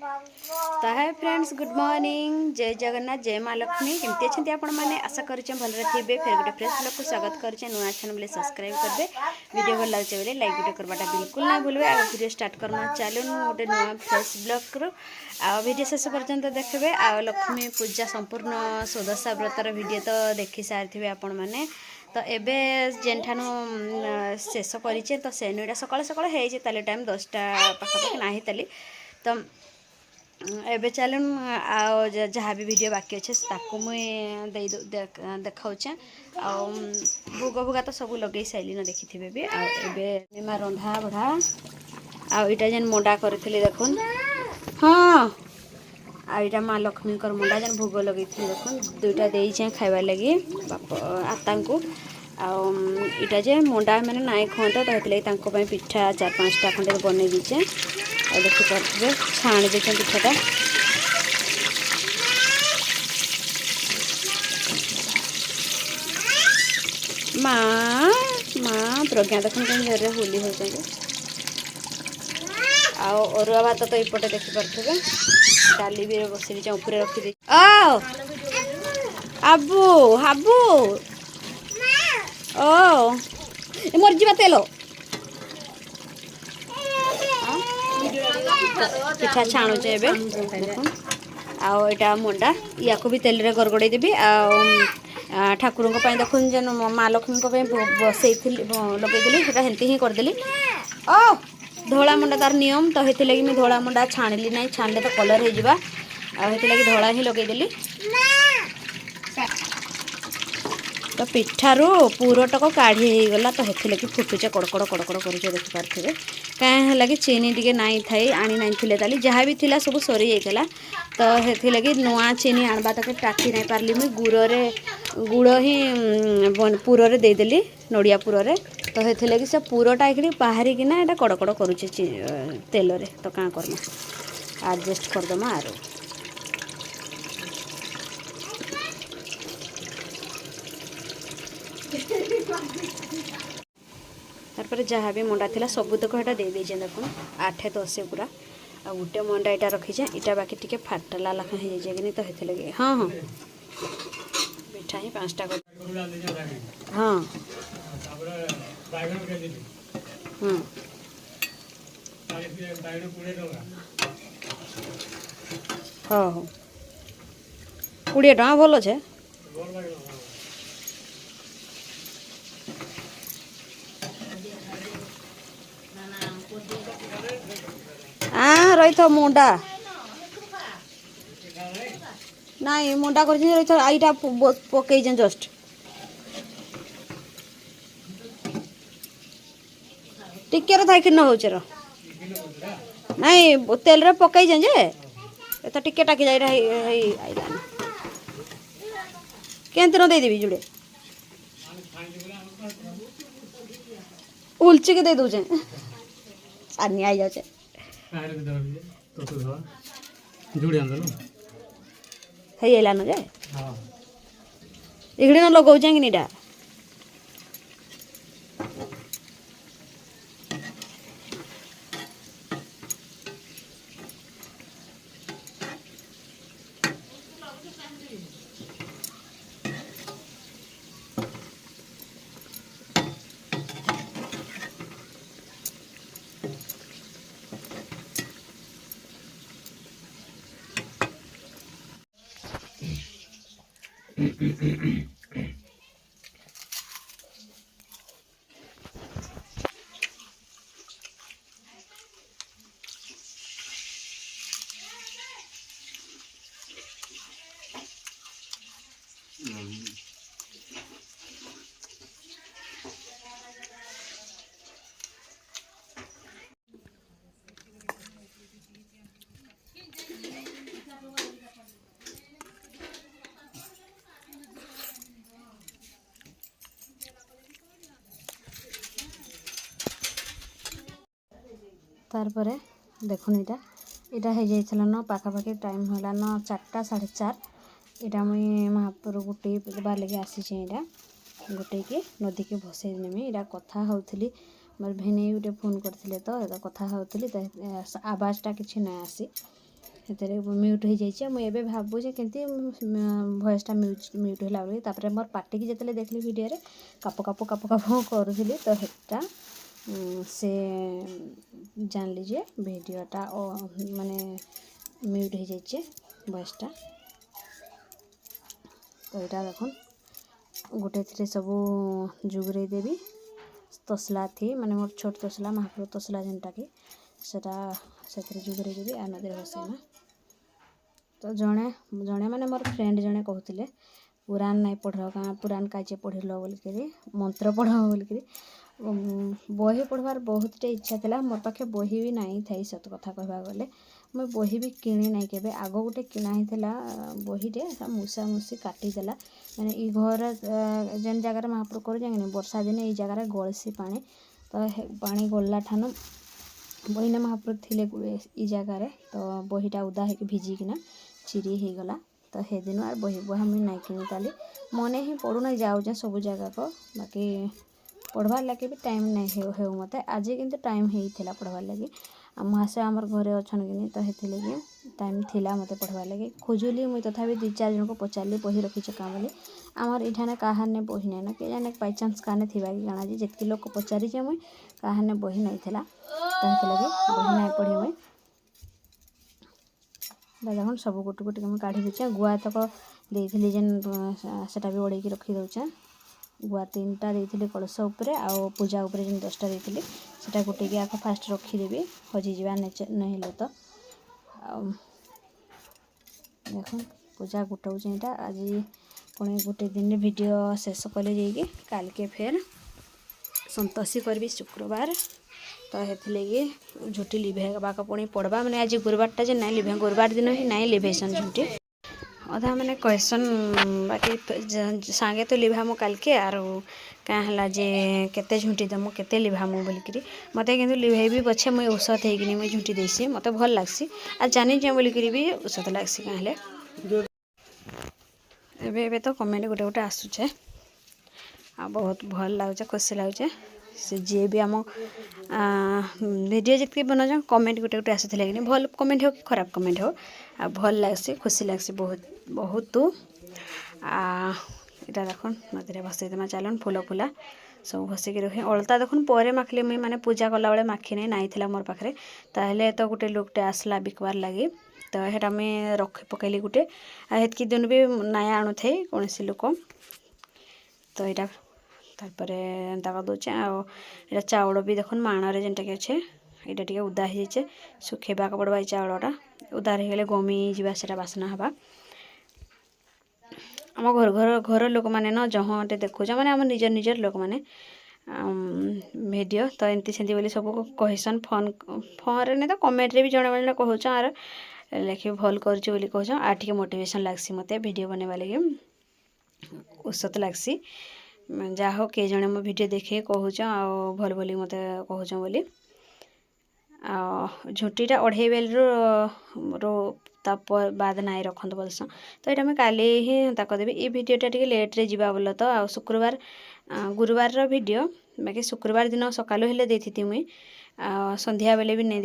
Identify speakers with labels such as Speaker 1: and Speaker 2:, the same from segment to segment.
Speaker 1: तो hi friends, good morning, जय जगन्नाथ, जय माँ लक्ष्मी। केमती अच्छे आपण मैंने आशा करें भलरे थे। फिर गोटे फ्रेश ब्लॉग को स्वागत करें। नुआ चैनल बोले सब्सक्राइब करदे, वीडियो भल लगे बोले लाइक गोटे करवाटा बिल्कुल ना भूलबे। आ वीडियो स्टार्ट करना चलो गोटे नुआ फ्रेश ब्लॉग रू आ वीडियो शेष पर्यंत देखबे। आ लक्ष्मी पूजा संपूर्ण सुदशा व्रतर वीडियो तो देखी सारी आपण मैंने। तो एबे जेनठानु शेष करें तो सेनुटा सकाल सकाल हो टाइम 10टा पाखापाखि ना ताली। तो एबे चलन जहाँ भी वीडियो बाकी अच्छे ताकू मुई देखाऊचे। भोग भोगा तो सब लगे सारे देखी थे भी। आबे रंधा बढ़ा आईटा जेन मंडा करी देखुन। हाँ, आईटा माँ लक्ष्मी मंडा जेन भोग लगे देखुन, दुईटा देचे खाइबार लगी बाप आता को। आईटा जे मंडा मैंने नाई खुआता तो पिठा 4-5टा खंडे बनई दीचे। और देखिए छाणी देते पिठाटा। माँ माँ प्रज्ञा देखुन कहीं जरे होली होती। अरुआ भात तो यपटे देखिपे, डाली भी बस उपरे रखी आबू हाबू ओ मरजी तेल पिठा छाणुचे एबे देखुन। आईटा मंडा या भी तेल रे गरगड़े देवी। ठाकुर देखुन जेन माँ लक्ष्मी बसई लगे हेल्ती ही करदेली। ओ धोला मंडा तार नियम तो हेती लगी मैं धोला मंडा छाणिली ना, छाणले तो कलर हो जावा। हेती लगी धोला ही लगेदेली। तो पिठारू पूरटक काढ़ी हो गला तो हेती लगी फुटुचे कड़कड़ कड़कड़ कर देखिपारे। कहीं लगी चीनी टी नाई थाई आनी नाई थिले ताली जहाँ भी थिला सब सरी जाइला। तो हेती लगी नुआ चीनी आनबा तक टाकी नहीं पारली मुई गुड़ ही पूर रे देदेली, नड़िया पूर रे। तो हेती लगी से पूरटा ये बाहरी किना एटा कड़कड़ करुचे तेल रे। तो क्या करना एडजस्ट करदमा आरो। तारपर जहाँ भी मंडा थिला सबुतक हेटा दे देजे देखुन 8-10 पूरा। आ गोटे मंडा इटा रखीचे, इटा बाकी टिके फाटला लखा हो जाए कि तो हेते लगे। हाँ हाँ पिठा ही 5टा कर। हाँ हाँ हाँ 20 टका भल छे। रही था मुंडा नाई मुंडा कर रही था। आईटा पकई जस्ट टिके रो थाई कि न होचे रो नाई तेल रे पकई जे तो टिके टाकी जाई रही आइला केंति न दे देबी जुड़े उलची के दे दूचे सानी आई जाचे है आइला न जे इगड़ी न लगौचे कि नीटा। तारपरे देखुन इटा हो जाइला न पाखापाखि टाइम होला न 4टा 4:30। इटा मुई महापुर गोटे बार लगे आसीचे। इटा गोटे के नदी के भसई नेमी इटा कथा होउथली। मोर भेने गोटे फोन करथिले तो एटा कथा होउथली तो आवाजटा किछि ना आसी। ସେଥିରେ म्यूट हो जाइए मुझे एवं भावुचे केमती भॉइसटा म्यूट होला बोली तापर मोर पार्टी जिते देखली वीडियो रे काप काप काप काप करूली तो हेटा से जानली जे वीडियोटा माने म्यूट हो जाइए भॉइसटा। तो यहाँ देखो गोटे थी सब जुगरे देवी तसला थी माने मोर छोट तसला महाप्रभु तसला जेनटा कि सेटा से जुगरे देवी आ नदी बसैना। तो जड़े जड़े माने मोर फ्रेंड जड़े कहते पुराण नहीं पढ़ क्या पुराण काजे पढ़ल बोलिक मंत्र पढ़ बोलिक बही पढ़वार बहुत इच्छा था मोर पाखे बही भी नहीं थी सत कथा कहवा गले मुझे बही भी किणी नहीं के आग गोटे किणा होता बहीटे मूसा मूसी काटिदेला मैंने ई घर जेन जगार महाप्रभु कर जाए वर्षा दिन ये जगार गलसी पानी तो पानी गला ठान बहीना महाप्रभु थे ई जगार तो बहीटा उदा हो भिजिकिना चिरी हो गला। तो हे दिन आर बही बहा मुझे नहीं किणी ताली मने ही पढ़ुना जाऊे सब जगह को बाकी पढ़वार लगे भी टाइम नहीं हो मत आज किंतु टाइम होता पढ़वार लगे मुझे आमर घरे अच्छा कि तो हेती लगे टाइम थिला मत पढ़वार लगे खोजुली मुई तथा 2-4 जन को पचारि बही रखीचे क्या बोली आमर इठाने काहारने बही नहीं ना कि जाने बाईचान्स काने थी कि काଣା जी जितकी लोग को पचारिचे मुई काहारने बही नहीं थिला तो हेती लगे बही नहीं पढ़ी मुई देखो सब गोटे गोटे मुझे काढ़ी दूचे गुआ तक देती जेन सेटा भी ओढ़ेक रखी दूचे गुआ 3टा देती कलश उपरे आ पूजा उपरे जेन 10टा देती सेटा गोटे के आक फास्ट रखीदेवी हजिजा नहीं तो देख पूजा गुटाऊँ यहाँ आज पुणी गोटे दिन वीडियो शेष कले जाइए काल के फेर संतोषी करी शुक्रवार तो हेती झुटी लिभेबाक पुणी पड़वा मैंने आज गुरुवारटा जे नहीं लिभे गुरुवार दिन ही नहीं लिभेसन झुटी अधा मैंने कहसन बाकी सांगे तो लिभामु काल के आर क्या है जे केते झुंटी देमु केते लिभामु बोलिकी मत कि लिभेबी पछे मुझे औषध होगी मुझे झुंटी देसी मत भल लगसी आ जानी जे बोलिकी भी औषध लगसी क्या एबे तो कमेंट गोटे गोटे आसुचे आ बहुत भल लगुचे खुशी लगुचे से जी भी आम वीडियो जितके बनाऊँ कमेंट गोटे गोटे आसुले कि भल कमेंट हो कि खराब कमेंट हो आ भल लगसी खुशी लगसी बहुत बहुत तू इटा देख नदी भसईदेमा चलन फूल फूला सब भसिक रखे अलता देखुन पर माखिले मुई माने पूजा कला बेले माखी नहीं नाइथिला मोर पाखरे ताहले तो गोटे लोकटे आसला बिकबार लगी तो हेटा मुई रख पकईली गोटे हेतकी दिन भी नाया आणु थे कौन सी लोक तो यहाँ तापर एंता कर दूचे आ चाउल भी देखुन माणरे जेनटा कि अच्छे यहाँ टे उदा हो जाए सुखेबाक पड़वा चाउलटा उदार हो गले गमी जावा से बासना हवा आम घर घर घर लोक मैंने न जहाँटे देखुच मैंने आम निजर निजर लोक मैंने वीडियो तो एमती सेमती बोली सब कहसन फोन फोन नहीं तो कमेंट रे भी जड़े जड़े कहूँ आर लेखि भल कर कहूँ आ टे मोटिवेशन लगसी मत वीडियो बनवा लगे उत्सत लगसी जा हो किए जड़े मो वीडियो देखे कहूँ भल बोली मत कहूँ बोली झुटीटा 2.5 बेल रो ताप बाद नाई रखत बोलसन तो यहाँ मुझे काली ही देवी ये वीडियोटा टी लेट्रे जावा बोल तो आ शुक्रवार गुरुवार वीडियो बाकी शुक्रवार दिन सकालू हेले देती मुई संध्या बेले भी नहीं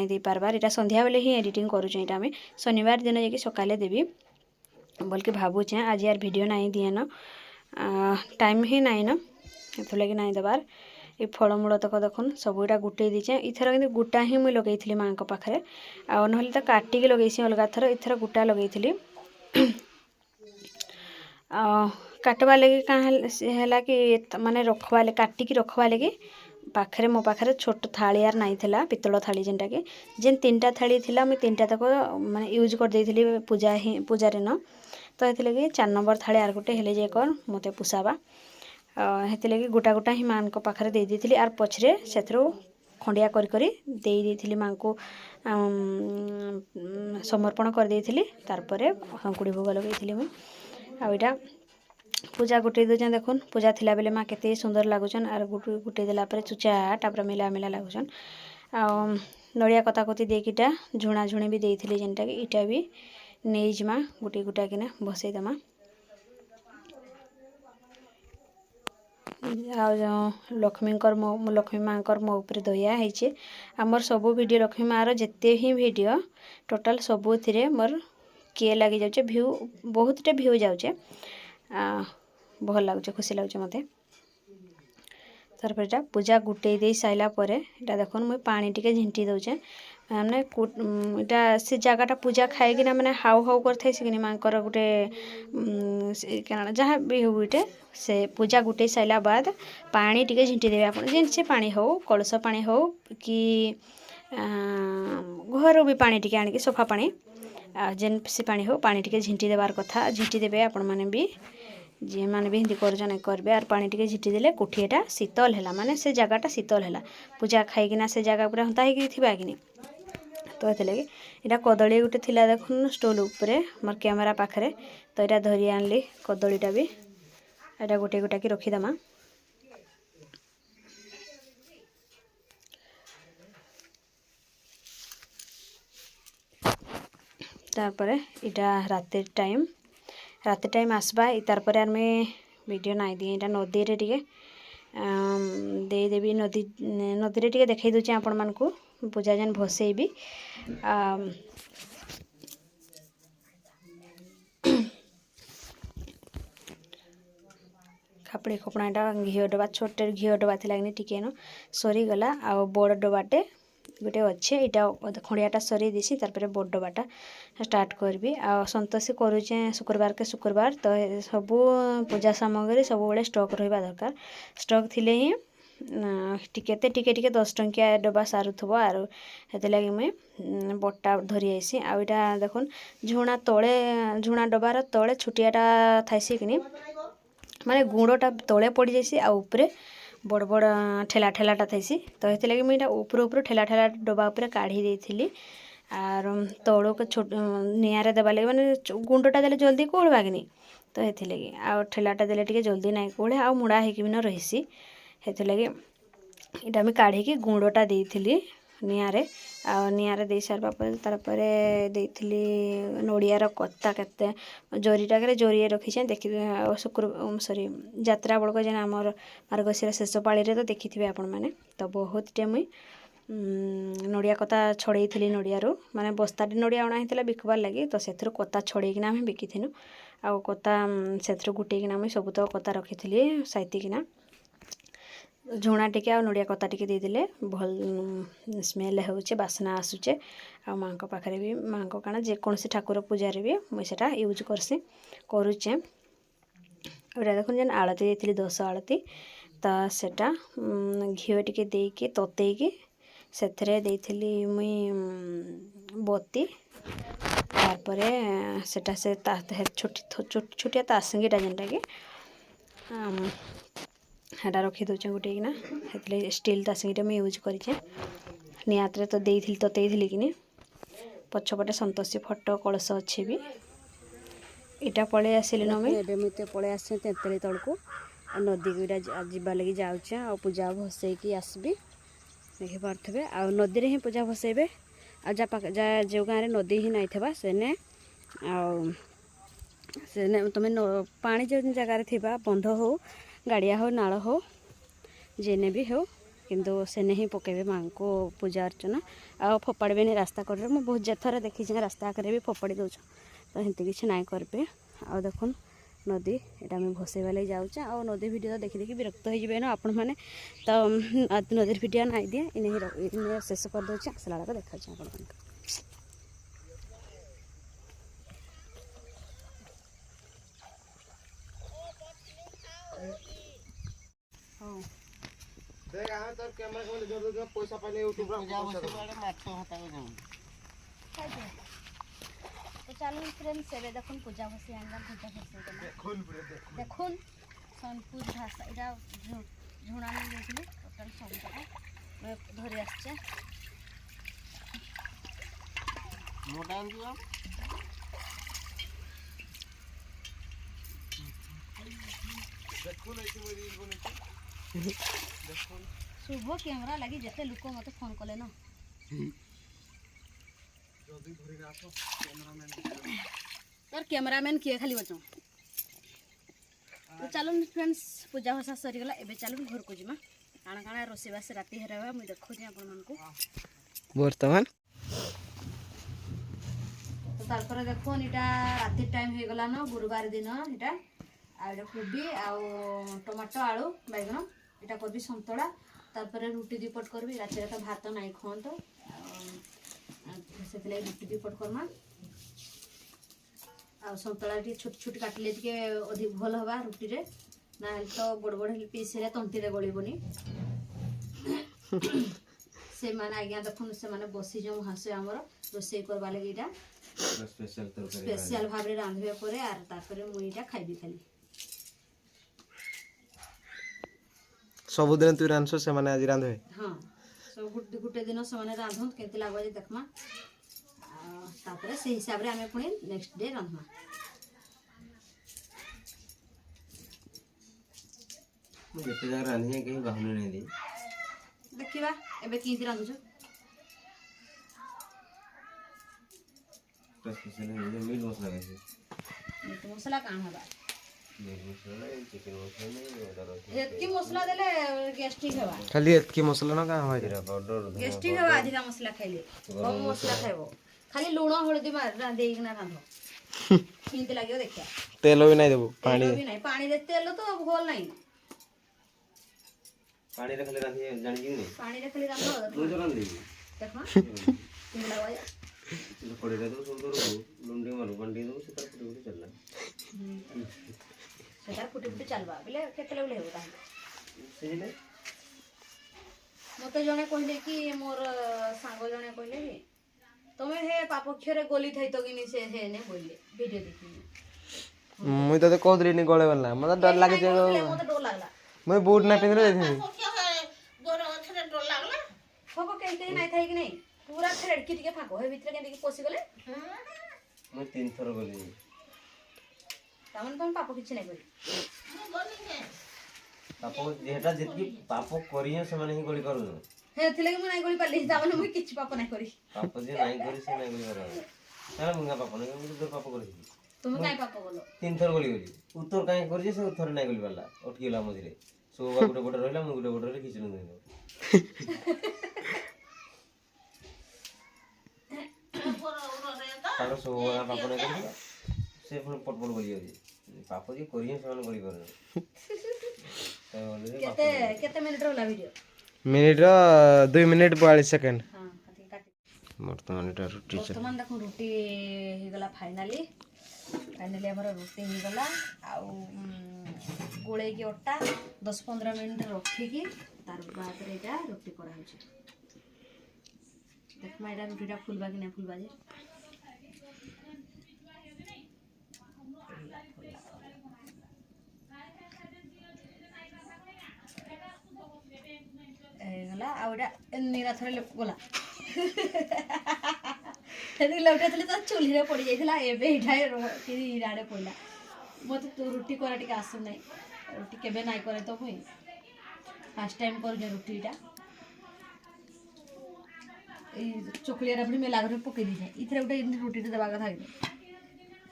Speaker 1: दे पारबार यहाँ संध्या बेले ही एडिटिंग करुँ यहाँ आम शनिवार दिन जाकि सकाले देवी बोल के भावुचे आज यार वीडियो नहीं दिए न टाइम ही नहीं न ये लगे नहीं देवार ये फलमूल तक देखुन सब यहाँ गुटे दीचे इथर कि गुटा ही मुझे लगे माँ पाखे आ ना तो काटिकी लगे अलग थर इथर गुटा लगे काटवा लगे कहाँ कि माने रखवा काटिकी रखवा लगे पाखे मो पाखे छोट थाली यार नहीं थिला पितल थाली जेनटा कि जेन 3टा थाली थिला मुझे 3टा तक माने यूज कर देइथिली पूजा न तो ये लगे 4 नंबर थाली आर गोटे हेले जे कर मत पोषावा हेती लगे गोटा गोटा ही माँ पाखे दे देइथिली आर पछरे से खंडिया करी माँ को समर्पण कर देइथिली तारपरे हंकुड़ी भोग लगे मुई आईटा पूजा गुटे दूचे देखुन पूजा थिला बेले माँ केते सुंदर लगुचन आर गुटे देला परे चुचाटा पूरा मेला मेला लगुचन आ नड़िया कताकती देकीटा झुणा झुणी भी देइथिली जेनटा कि इटा भी नहीं जिमा गुटे गुटा किना बसई देमा लक्ष्मीकर मो लक्ष्मी माँकर मो उपरे दया होइछे आमर सबू वीडियो लक्ष्मी माँर जेते ही वीडियो टोटाल सबुथिरे मोर किए लगी जाउछे व्यू बहुतटे व्यू जाउछे भल लागुछे खुशी लागुछे मते तार पर पूजा गुटे दे साइला परे एटा देखन मुई पानी टिके झिंटी दउछे माने एटा से जगहटा पूजा खाइकिना माने हाउ हाउ करथाइ से माँकर गुटे काना जहाँ भी हो गुटे से पूजा गुटे साइला बाद पानी टिके झिंटी देबे आपण जेन से पानी हो कलश पानी हो कि घर भी पानी टिके आनिके सफा पानी जेन से पानी हो पानी टिके झिंटी देबार कथा झिंटी देबे आपण माने भी जे माने भी हिंदी करजने करबे आर पानी टिके झिंटी देले कोठीटा शीतल हैला माने से जगहटा शीतल हैला पूजा खाइकिना से जगह पूरा हंता हेकि थिबा किनी तो एते लगे एटा कदली गुटे थिला देखुन स्टोल ऊपरे मोर कैमरा पाखरे तो एटा धरि आनली कदलीटा भी एटा गोटे गोटा की रखी दमा तारपरे इटा रात टाइम आसबा तार पर आमे वीडियो नाई दिए एटा नदी रे टिके दे देबी नदी रे टिके देखै दोचे आपण मानकू पूजा जन भसेबी खापड़ी खोपणाटा घी डबा छोटे घी डबा थिला कि टिके न सरी गला आ बड़ डबाटे गोटे अच्छे यहाँ खड़ियाटा सरी देसी तार बड़ डबाटा स्टार्ट करबी आ संतोषी करुचे शुक्रवार के शुक्रवार तो सबू पूजा सामग्री सब बड़े स्टॉक रहा दरकार स्टॉक थिले ही टिके 10 टंकिया डबा सारुथबो आरो हेते लागि मुई बट्टा धरी आइसी आ इटा देखुन झुणा तळे झुणा डबार तळे छुटियाटा थाइसी किनी माने गुंडटा तळे पड़ी जाइसी आ ऊपरे बड़ बड़ ठेलाटा थैसी तो ये लगे मुझे ऊपर ठेला डबा उपर काढ़ी देती आर तौड़ के छोट निआरे देवा लगे मैंने गुंडटा देले जल्दी कोहलवा कि तो ये लगे आ ठेलाटा देले टिके जल्दी नाई कोहे आ मुड़ा होगी न रहीसी हेते लगे इटा मैं काढ़ी गुंडटा देती निआरे निआरे दे सारा पर नड़ियार कत्ता केते जरीटा जरी रखी देखी शुक्र सॉरी यात्रा बड़क जेन आमर मार्गशीर शेष पाड़ी तो देखी थे आपण मैंने तो बहुत टे मुई नड़िया कता छड़े नड़ियारू माने बस्ताटी नड़िया अणा होता बिकबार लगी तो से कता छड़ेकिना आम बिकिथिनु आ कता से गुटेकिना मुई सब तो कता रखी साइतिकिना झुणा टिके आ नड़िया कता टिके देदेले भल स्मेल होचे बासना आसुचे आ माँ पाखे भी माँ काना जेकोसी ठाकुर पूजा भी मुझे यूज करसी करुचे एटा देखुन जेन आलती देती 10 आलती तो सेटा घी टिके देकी ततेकी सेथरे देइथिली मुई बत्ती तारपरे सेटा से छोटिया तासंगीटा जेनटा कि हेटा रखी दौचे गोटेकिना हेतले स्टील तासंगीटा मुई यूज करिचे निआतरे तो देइथिली ततेइथिली किनी पछपटे संतोषी फोटो कलश अच्छे भी इटा पड़े आसिल न मुझे मुझे पड़े आसे तेतली तलू नदी को इटा जीवा लगी जाऊचे आ पूजा भसैकी आसबी देखी पारे आ नदी रे ही पूजा भसेबे आ जा जो गाँव में नदी ही नहीं था सेने सेने तुम पानी जो जगार थिबा बंध हो गाड़िया हो नाल हो जेने भी हो किंतु सेने ही पकेबे माँ को पूजा अर्चना आ फोपाड़े नहीं रास्ता कड़े मुझे बहुत जेथर देखी रास्ता आगे भी फोपाड़ी दौच तो हेती किसी नाई करेंगे आ देखुन नदी एटा मैं भसैवा लगे जाऊँ आ नदी वीडियो देखी देखी विरक्त हो ना आपण मैंने तो नदी वीडियो नाई दिए इन्हें शेष कर दूचे आसला बेलू देखा आप
Speaker 2: पैसा पाइले यूट्यूब
Speaker 1: तो चलो फ्रेंड्स एबे देखुन पूजा भसी आनला पूजा भसी देखुन सोनपुर भाषा इटा झुणा में देखली टोटल सब जगह मैं धरी आछे
Speaker 2: मोटा दिया देखुन ऐसे मेरी बने देखुन
Speaker 1: शुभ कैमरा लगी जते लोक मते फोन कले न
Speaker 2: जल्दी धरि आसो कैमरामैन
Speaker 1: यार कैमरामैन किए खाली बचो तो चलो फ्रेंड्स पूजा भाषा सरीगला एबे चलो घर को जिमा काଣା काଣା रोषेईबास राति हेरवा मुझे देखुची आपण मानकु
Speaker 3: बर्तमान
Speaker 1: तो तारपर देखो इटा राति टाइम हो गला न गुरुवार दिन इटा आ कोबी आ टमाटो आलू बैगन इटा करबी संतोड़ा तारपर रुटी दुपट करबी राति तो भात नहीं खान तो से रुटी दुपट करमा आ संतोड़ा टी छोट छोट काटले टिके अधिक भल हवा रुटी रे ना तो बड़ बड़ पीस रे तंती रे गलिबनी से माने आज्ञा देखुन से माने बसी जो हासे हमर रोसई करबा लागि इटा स्पेशल भाव रे रांधबे परे आर तापर मुई इटा खाइबी खाली
Speaker 3: सबुदिन तू रांधछ से माने आज रांधबे
Speaker 1: हां सब गुटे दिन से माने रांधन केते लागबा जे देखमा तापर से हिसाब रे हमें पुणी नेक्स्ट डे रांधमा
Speaker 2: ମୁଁ ଯେତେ ଜାଗା ରାନ୍ଧିଏ କେହି ବାହୁନି ନାହିଁ ଦେଇ
Speaker 1: देखिबा एबे किंति रांधुछ
Speaker 2: स्पेशल मीट मसला कैसे
Speaker 1: मीट मसला कान हबा
Speaker 2: मीट मसला चिकन मसला नहीं अदर रसुन
Speaker 1: एतकी मसला देले गैस्ट्रिक हबा
Speaker 3: खाली एतकी मसला ना का होय
Speaker 2: जीरा पाउडर
Speaker 1: गैस्ट्रिक हबा अधिका मसला खाइले कम मसला खाइबो खाली लूण हळदी मार देइकना रांधो किंति लागियो देखिया
Speaker 3: तेल भी नहीं देबो
Speaker 1: पानी भी नहीं पानी दे तेल तो भोल नहीं
Speaker 2: पानी रे खाली रांधि जानि कि नहीं
Speaker 1: पानी रे खाली रांधो
Speaker 2: ମୁଁ ତ ରାନ୍ଧି
Speaker 1: देखमा किंति लागबा
Speaker 2: ଚିଲ ପଡିରେ ତ ସୁନ୍ଦର ଲୁଣ୍ଡି ମାରୁ ବଣ୍ଡି ଦଉ ସେ ତାର ଫୁଟି ଫୁଟି ଚାଲଲା
Speaker 1: सेटा फुटी फुटी चलबा बोले केते लेवल हेबो ताहे
Speaker 2: ସେile
Speaker 1: मते जने कहले कि मोर सांग जने कहले कि तमे हे पापक्षरे गोली थई तो कि से हे ने बोलले वीडियो देखि
Speaker 3: मुई तो कहदली नि गळे वाला मते डर लागे जे
Speaker 1: मते डर लागला
Speaker 3: मुई बूट ना पिंदरे देखि
Speaker 1: फको केते नहीं थाई कि नहीं पूरा थ्रेड की फाको हे भीतर केते कि पसी गले
Speaker 2: ମୁଁ 3 ଥର ଗଲି
Speaker 1: तामन तम पाप किछ नहीं करी
Speaker 2: ପାପ ଯେଟା ଯେତିକି ପାପ କରିଏ ସେମାନେ ହିଁ ଗଳି କରୁ
Speaker 1: हे थिले कि नहीं गली पाली तामन मुई किछ पाप नहीं करी
Speaker 2: ପାପ ଯେ ନାହିଁ କରି ସେ ନାହିଁ ଗଳି କରୁ ତାର ମୁଙ୍ଗା ପାପ ନାହିଁ ମୁଁ ତ ପାପ କରିଛି
Speaker 1: तुम काई पाप बोलो
Speaker 2: 3 ଥର ଗଳି ଗଲି ଉତ୍ତର କାହିଁ କରିଛି ସେ ଥରେ ନାହିଁ ଗଳି ପାରିଲା ଅଟକି ଗଲା ମଝିରେ ସୋବା ଗୋଟେ ଗୋଟେ ରହିଲା ମୁଁ ଗୋଟେ ଗୋଟେ ରହିଲି କିଛି ନୁହେଁ ତାର ସୋବା ପାପ ନାହିଁ କରିଥିଲା ସେ ପୁଣି ପଟପଟ ଗଳି ଯାଉଛି ପାପ ଯେ କରିଏ ସେମାନେ ଗଳି କରୁ
Speaker 1: केते केते मिनिट रहला वीडियो
Speaker 3: मिनिट रो 2 मिनिट 42 सेकंड
Speaker 1: हां काटी काटी
Speaker 2: ବର୍ତ୍ତମାନ ଏଟା ରୁଟି
Speaker 1: वर्तमान देखो रुटी हे गला फाइनली हमर रुटी हे गला आ गोळे की अट्टा 10-15 मिनिट रखी की तार बाद रे जा रुटी करा होची देख माइडा रुटीटा फुलबा कि नहीं फुलबा जे गला आउडा नीरा थरे गला हेदी लौटा थले तो चुली रे पड़ी जाइथला एबे इठाए कि इराडे पइला मते तो रुटी करा टिके आसु नै रुटी केबे नाइ करे तो मुई फर्स्ट टाइम कर जे रुटीटा ए चोकलिया रबड़ी में लागरे पके दी जाय इथरे उठे रुटी देबा कथा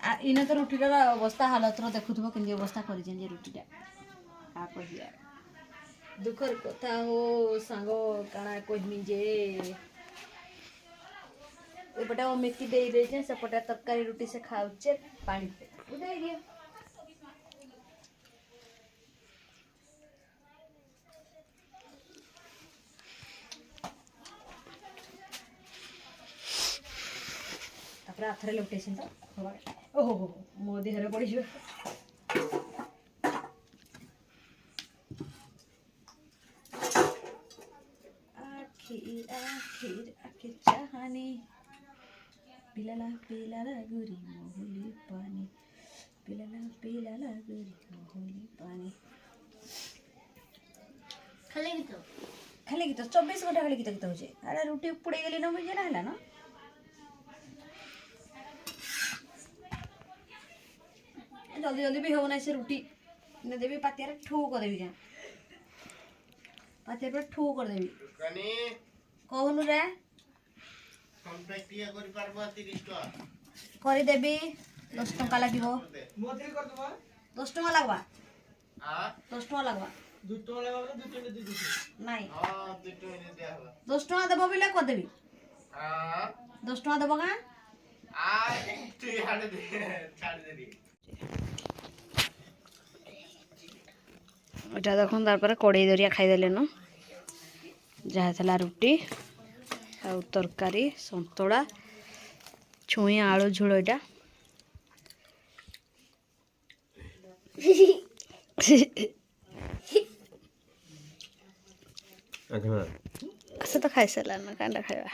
Speaker 1: आ इने तो रुटीर अवस्था हालत रो देखुथबो केन अवस्था करि जे रुटीटा आ कहिया दुखर कथा हो सांगो काना कहमी जे एपटे मेथी दे दे जे सेपटे तरकारी रोटी से खाउचे पानी पे दे दियो तापर आथरे लुटेसिन तो ओहो मो देहरे पड़ी जो आखिर आखिर चाहनी पिलाला पिलाला गुरी मोहली पानी पिलाला पिलाला गुरी मोहली पानी खाली गीत 24 घंटा खाली गीत होचे अरे रुटी पुड़े गेली न मुझे ना हला न जल्दी जल्दी भी हो ना से रुटी ने देबी पातिया ठू कर देबी जा पातिया पर ठू कर देबी
Speaker 2: कनी
Speaker 1: कहनु रे
Speaker 2: कॉन्ट्रैक्ट या करि पारबो 30 टका
Speaker 1: करि देबी 10 टका लागिबो
Speaker 2: मोदरी कर दबा
Speaker 1: 10 टका लागबा 10 ଟଙ୍କା ଲାଗବା ନାଇଁ 10 ଟଙ୍କା ଦେବ ବିଲେ କରିଦେବି 10 ଟଙ୍କା ଦେବ କାଁ এটা দেখুন তারপরে কড়াই দরিয়া খাইদেলেন ଯାହା ଥିଲା ରୁଟି ଆଉ ତରକାରୀ ସନ୍ତୁଳା ଛୁଇଁ ଆଳୁ ଝୋଳ ଏଇଟା
Speaker 2: ଆଚ୍ଛା
Speaker 1: ସେ ତ ଖାଇସାରିଲା ନା କାଁଟା ଖାଇବା